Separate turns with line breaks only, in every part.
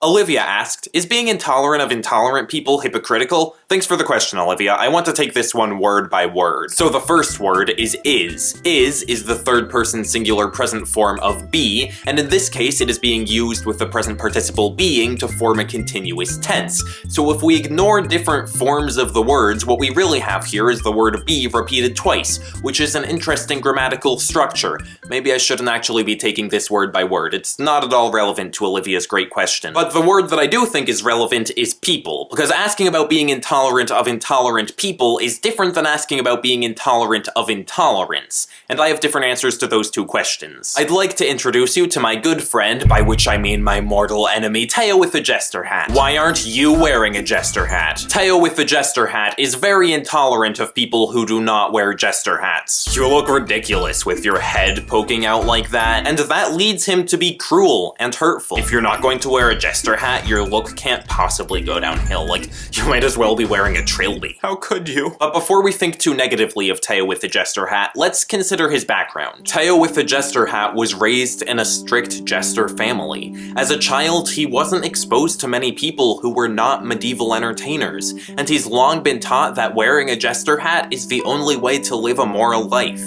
Olivia asked, is being intolerant of intolerant people hypocritical? Thanks for the question, Olivia. I want to take this one word by word. So the first word is is. Is the third person singular present form of be, and in this case it is being used with the present participle being to form a continuous tense. So if we ignore different forms of the words, what we really have here is the word be repeated twice, which is an interesting grammatical structure. Maybe I shouldn't actually be taking this word by word. It's not at all relevant to Olivia's great question. But the word that I do think is relevant is people, because asking about being intolerant of intolerant people is different than asking about being intolerant of intolerance, and I have different answers to those two questions. I'd like to introduce you to my good friend, by which I mean my mortal enemy, Teo with the jester hat. Why aren't you wearing a jester hat? Teo with the jester hat is very intolerant of people who do not wear jester hats. You look ridiculous with your head poking out like that, and that leads him to be cruel and hurtful. If you're not going to wear a jester hat, your look can't possibly go downhill. Like, you might as well be wearing a trilby. How could you? But before we think too negatively of Teo with the jester hat, let's consider his background. Teo with the jester hat was raised in a strict jester family. As a child, he wasn't exposed to many people who were not medieval entertainers, and he's long been taught that wearing a jester hat is the only way to live a moral life.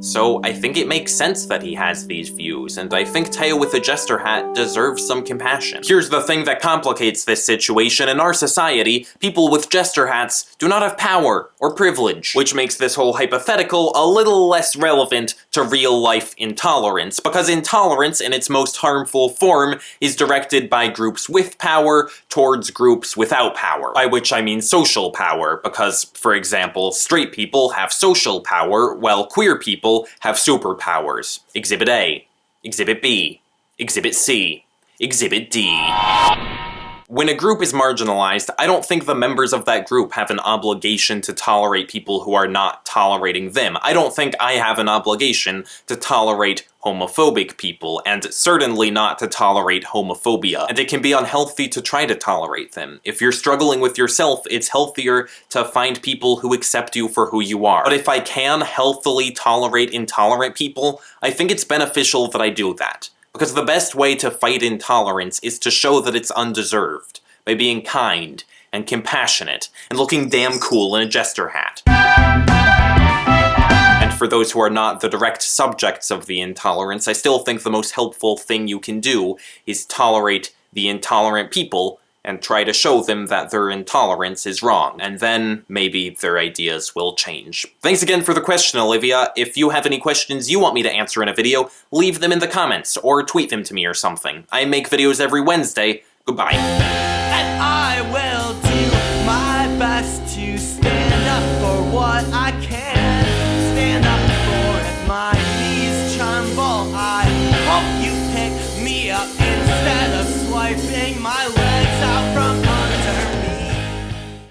So I think it makes sense that he has these views, and I think Teo with the jester hat deserves some compassion. Here's the thing that complicates this situation. In our society, people with jester hats do not have power or privilege, which makes this whole hypothetical a little less relevant to real-life intolerance, because intolerance in its most harmful form is directed by groups with power towards groups without power, by which I mean social power, because, for example, straight people have social power, while queer people have superpowers. Exhibit A, Exhibit B, Exhibit C, Exhibit D. When a group is marginalized, I don't think the members of that group have an obligation to tolerate people who are not tolerating them. I don't think I have an obligation to tolerate homophobic people, and certainly not to tolerate homophobia. And it can be unhealthy to try to tolerate them. If you're struggling with yourself, it's healthier to find people who accept you for who you are. But if I can healthily tolerate intolerant people, I think it's beneficial that I do that. Because the best way to fight intolerance is to show that it's undeserved, by being kind and compassionate and looking damn cool in a jester hat. And for those who are not the direct subjects of the intolerance, I still think the most helpful thing you can do is tolerate the intolerant people and try to show them that their intolerance is wrong, and then maybe their ideas will change. Thanks again for the question, Olivia. If you have any questions you want me to answer in a video, leave them in the comments, or tweet them to me or something. I make videos every Wednesday. Goodbye.
And I will do my best to stand up for what I can stand up for. If my knees tremble, I hope you pick me up instead of swiping my legs out from